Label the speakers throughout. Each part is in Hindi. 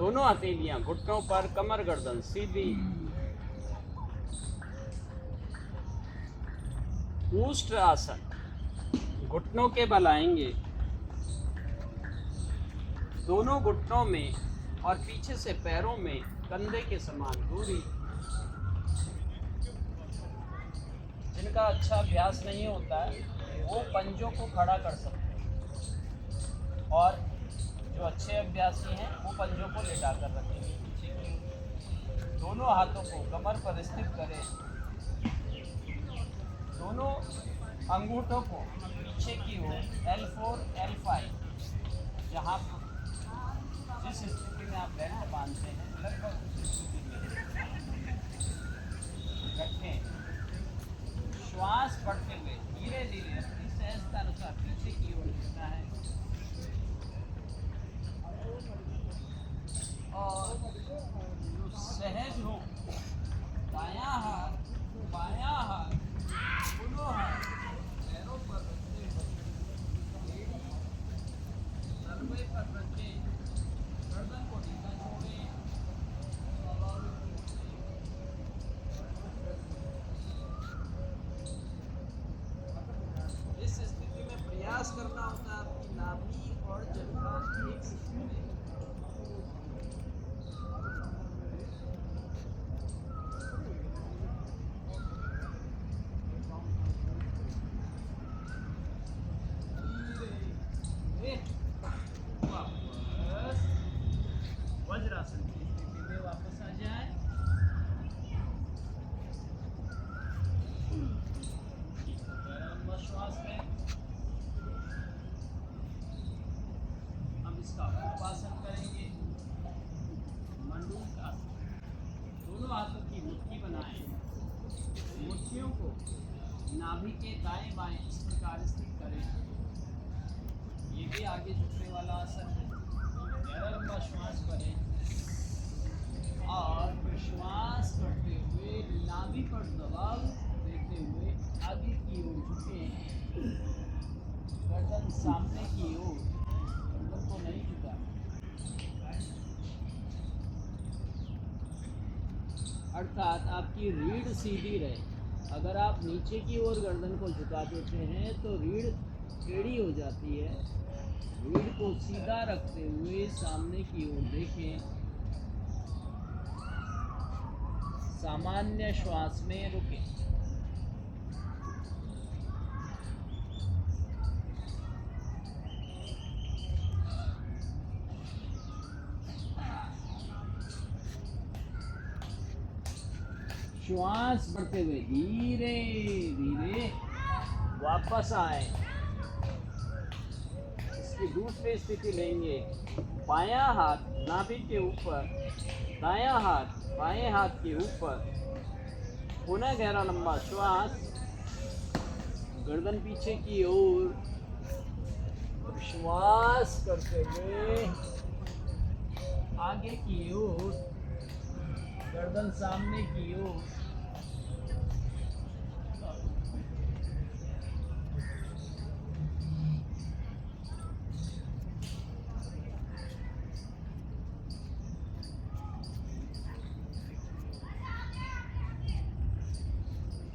Speaker 1: दोनों हथेलियां घुटनों पर, कमर गर्दन सीधी। ऊष्ट आसन, घुटनों के बल आएंगे, दोनों घुटनों में और पीछे से पैरों में कंधे के समान दूरी। जिनका अच्छा अभ्यास नहीं होता है वो पंजों को खड़ा कर सकते हैं, और जो अच्छे अभ्यासी हैं वो पंजों को लेटा कर रखेंगे पीछे की ओर। दोनों हाथों को कमर पर स्थित करें, दोनों अंगूठों को पीछे की ओर L4 L5, जहाँ जिस स्थिति में आप बेल्ट बांधते हैं लगभग उस स्थिति में रखें। श्वास बढ़ते हुए धीरे धीरे अपनी सहजता अनुसार पीछे की ओर झुकना है, और जो सहज हो दायां हाथ बायां हाथ दोनों हाथ पैरों पर रखते हुए तलवे पर रखें, गर्दन को नीचा छोड़ें। इस स्थिति में प्रयास करना होता है आपकी नाभि और जंघा एक स्थिति में। वापस वज्रासन की स्थिति में वापस आ जाए। लंबा श्वास लें। हम इसका उपासन करेंगे, मंडूक आसन। दोनों हाथों की मुट्ठी बनाएं, मुट्ठियों को नाभि के दाएं बाएं इस प्रकार स्थित करें। ये भी आगे झुकने वाला आसन है। गहरा लंबा श्वास भरें और श्वास करते हुए नाभि पर दबाव देते हुए आगे की ओर झुकें, गर्दन सामने की ओर, गर्दन को नहीं झुका। अर्थात आपकी रीढ़ सीधी रहे। अगर आप नीचे की ओर गर्दन को झुका देते हैं तो रीढ़ टेढ़ी हो जाती है। रीढ़ को सीधा रखते हुए सामने की ओर देखें। सामान्य श्वास में रुकें। श्वास बढ़ते हुए धीरे धीरे वापस आए। इसकी दूसरी स्थिति लेंगे। बायां हाथ नाभि के ऊपर, दायां हाथ बाएं हाथ के ऊपर। पुनः गहरा लंबा श्वास, गर्दन पीछे की ओर, श्वास करते हुए आगे की ओर, गर्दन सामने की ओर।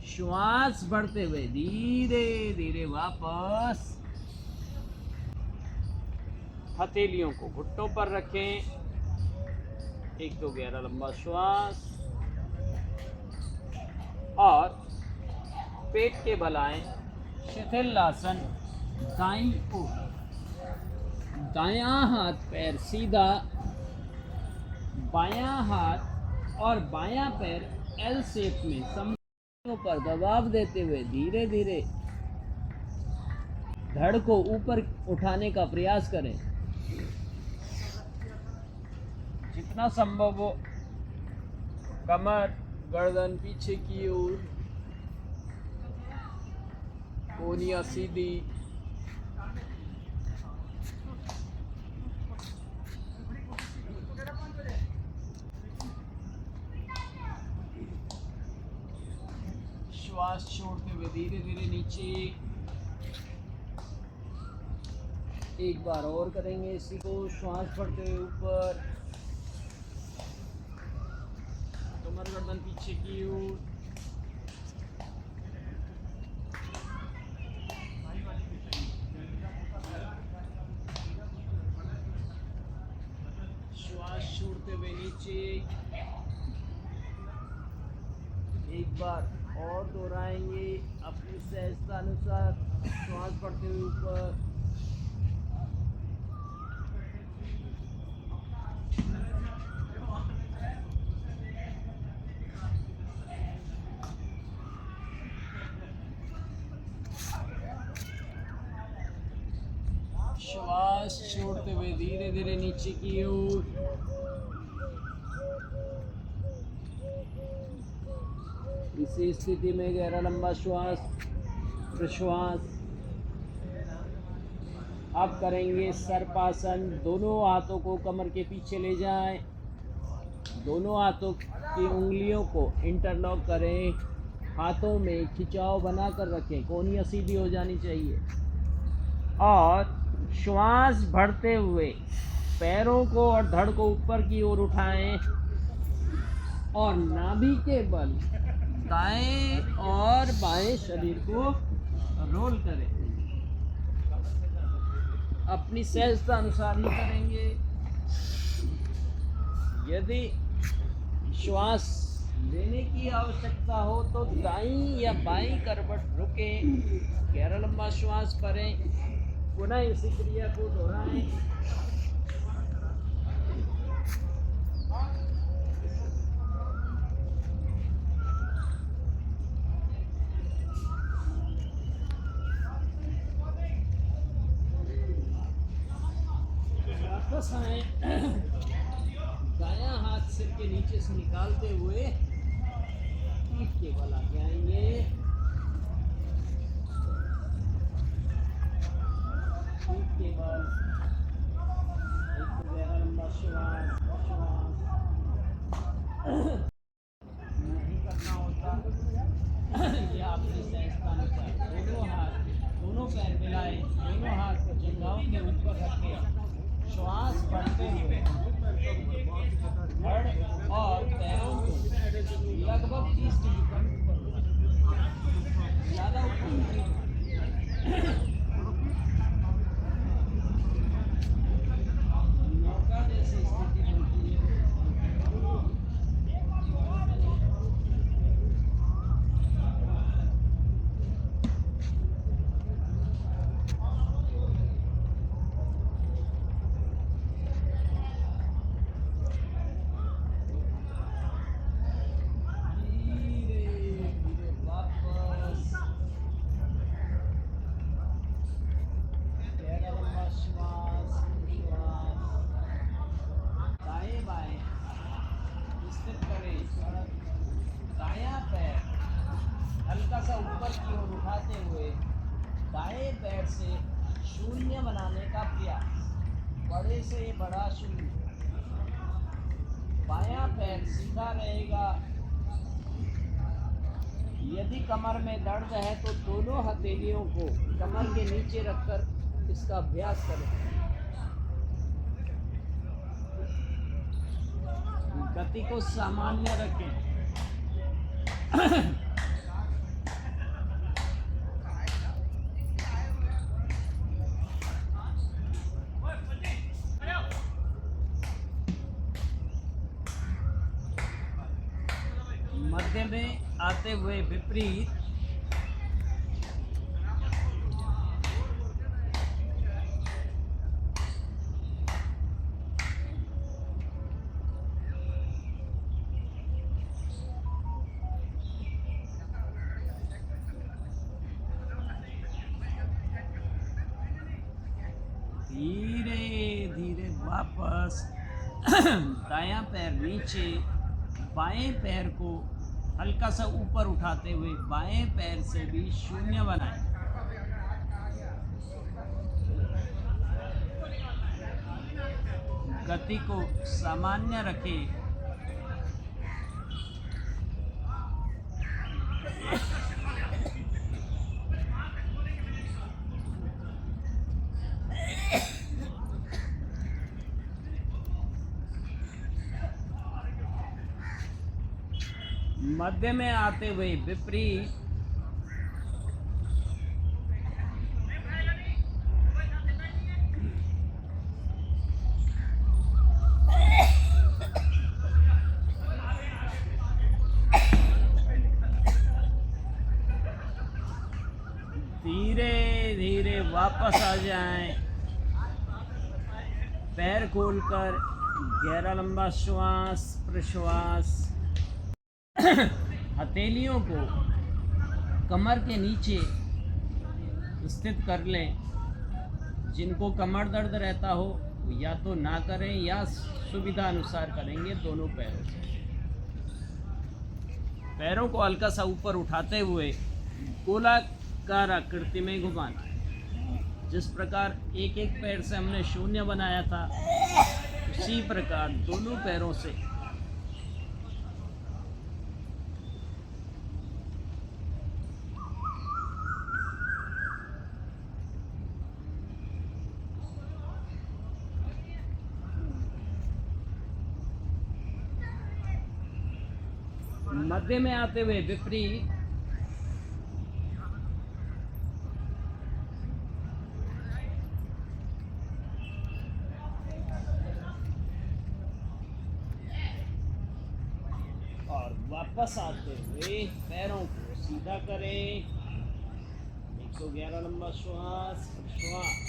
Speaker 1: श्वास बढ़ते हुए धीरे धीरे वापस। हथेलियों को घुटनों पर रखें। एक तो गहरा लंबा श्वास, और पेट के बल आएं। शिथिल आसन, दाईं ओर, दायां हाथ पैर सीधा, बायां हाथ और बायां पैर एल शेप में संबंधों पर दबाव देते हुए धीरे धीरे धड़ को ऊपर उठाने का प्रयास करें। जितना संभव हो कमर गर्दन पीछे की ओर, कोहनियां सीधी। श्वास छोड़ते हुए धीरे धीरे नीचे। एक बार और करेंगे इसी को। श्वास भरते हुए ऊपर, कमर गर्दन पीछे की ओर। श्वास छोड़ते हुए नीचे। एक बार और दोहराएंगे अपनी सहजता अनुसार। श्वास पड़ते हुए ऊपर। श्वास छोड़ते हुए धीरे धीरे नीचे की ओर। इसी स्थिति में गहरा लंबा श्वास प्रश्वास। अब करेंगे सर्पासन। दोनों हाथों को कमर के पीछे ले जाएं। दोनों हाथों की उंगलियों को इंटरलॉक करें। हाथों में खिंचाव बनाकर रखें, कोहनियाँ सीधी हो जानी चाहिए। और श्वास भरते हुए पैरों को और धड़ को ऊपर की ओर उठाएं और नाभि के बल दाएं और बाएं शरीर को रोल करें। अपनी सहजता अनुसार ही करेंगे। यदि श्वास लेने की आवश्यकता हो तो दाईं या बाईं करवट रुकें, गहरा लंबा श्वास भरें। पुनः इसी क्रिया को दोहराएं। वापस आए। दायां हाथ सिर के नीचे से निकालते हुए पीठ के बल आगे आएंगे। पीठ के बल। एक गहरा लंबा श्वास नहीं करना होता। ये आपकी सहजता अनुसार। दोनों पैर मिलाए, दोनों हाथ को जंघाओं के ऊपर रखें। श्वास बढ़ते हुए धड़ और पैरों को लगभग 30 डिग्री ज़्यादा ऊपर। नौका जैसी स्थिति बनती है। हल्का सा ऊपर की ओर उठाते हुए दाएं पैर से शून्य बनाने का प्रयास। बड़े से बड़ा शून्य। बायां पैर सीधा रहेगा। यदि कमर में दर्द है तो दोनों हथेलियों को कमर के नीचे रखकर इसका अभ्यास करें। गति को सामान्य रखें। मध्य में आते हुए विपरीत। धीरे धीरे वापस दायां पैर नीचे, बाएं पैर को हल्का सा ऊपर उठाते हुए बाएं पैर से भी शून्य बनाएं। गति को सामान्य रखें। मध्य में आते हुए विपरीत धीरे धीरे वापस आ जाएं। पैर खोलकर गहरा लंबा श्वास प्रश्वास। हथेलियों को कमर के नीचे स्थित कर लें। जिनको कमर दर्द रहता हो वो या तो ना करें या सुविधा अनुसार करेंगे दोनों पैरों से। पैरों को हल्का सा ऊपर उठाते हुए गोलाकार आकृति में घुमाना है। जिस प्रकार एक एक पैर से हमने शून्य बनाया था उसी प्रकार दोनों पैरों से मध्य में आते हुए विपरीत और वापस आते हुए पैरों को सीधा करें। 111 लंबा श्वास श्वास।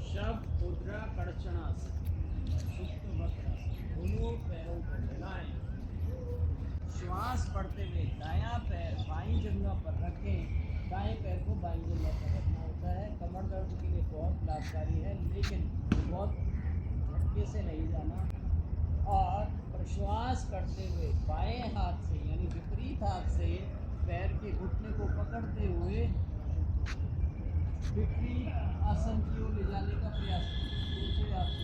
Speaker 1: शव मुद्रा कड़चनासन सुप्त वक्रासन। दोनों पैरों को मिलाएं। श्वास पड़ते हुए दायां पैर बाईं जंघा पर रखें। दाएं पैर को बाईं जंघा पर रखना होता है। कमर दर्द के लिए बहुत लाभकारी है, लेकिन बहुत झटके से नहीं जाना। और प्रश्वास करते हुए बाएं हाथ से यानी विपरीत हाथ से पैर के घुटने को पकड़ते हुए विपरीत आसन की ओर ले जाने का प्रयास करें। दूसरे आसन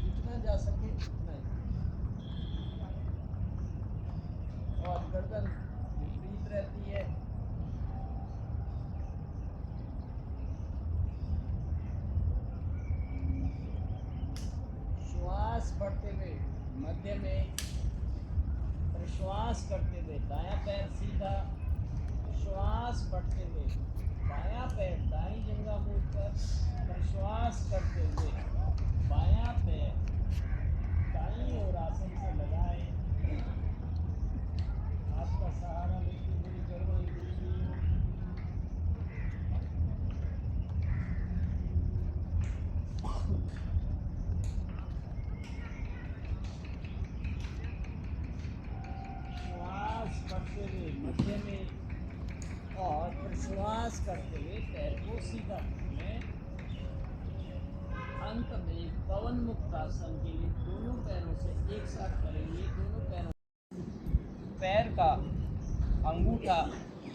Speaker 1: जितना जा सके उतना ही। और गर्दन विपरीत रहती है। श्वास बढ़ते हुए मध्य में प्रश्वास करते हुए दायां पैर सीधा। श्वास बढ़ते हुए बायां पैर दाईं जंघा मूव कर प्रश्वास करते हुए बायां पैर दाईं ओर आसन से लगाए। हाथ का सहारा लेते हुए गर्दन श्वास बढ़ते हुए मध्य में और प्रश्वास करते हुए पैर को सीधा करें। अंत में पवन मुक्त आसन के लिए दोनों पैरों से एक साथ करेंगे। दोनों पैरों पैर का अंगूठा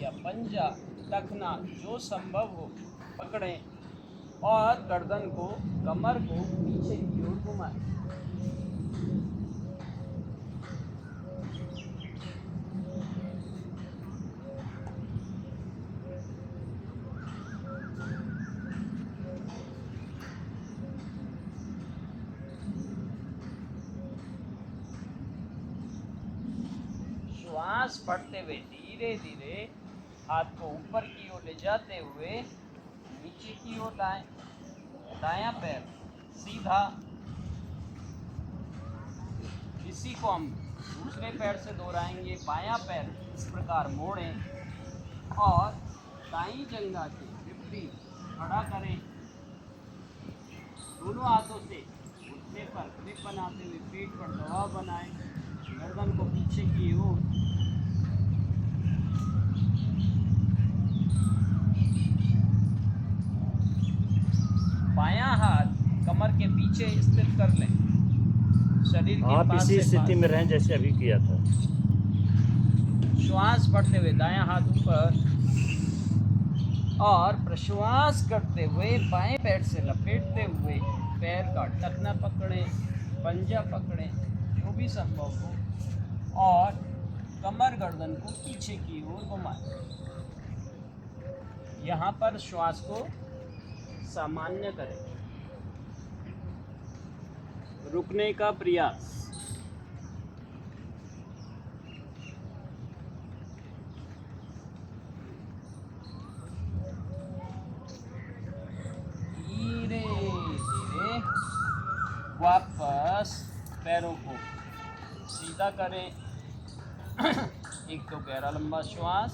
Speaker 1: या पंजा टखना जो संभव हो पकड़ें और गर्दन को कमर को पीछे की ओर घुमाएं। श्वास पड़ते हुए धीरे धीरे हाथ को ऊपर की ओर ले जाते हुए नीचे की ओर लाएं। दायां पैर सीधा। इसी को हम दूसरे पैर से दोहराएंगे। बायां पैर इस प्रकार मोड़ें और दाईं जंघा के विपरीत खड़ा करें। दोनों हाथों से घुटने पर ग्रिप बनाते हुए पेट पर दबाव बनाएं। गर्दन को पीछे की ओर। बायां हाथ कमर के पीछे स्थित कर लें। शरीर के
Speaker 2: आप
Speaker 1: पास
Speaker 2: इसी
Speaker 1: से
Speaker 2: स्थिति में रहें जैसे अभी किया था।
Speaker 1: श्वास बढ़ते हुए दायां हाथ ऊपर और प्रश्वास करते हुए बाएं पैर से लपेटते हुए पैर का टखना पकड़ें, पंजा पकड़ें, जो भी संभव हो, और कमर गर्दन को पीछे की ओर घुमाएं। यहाँ पर श्वास को सामान्य करें। रुकने का प्रयास। धीरे धीरे वापस पैरों को सीधा करें। एक तो गहरा लंबा श्वास,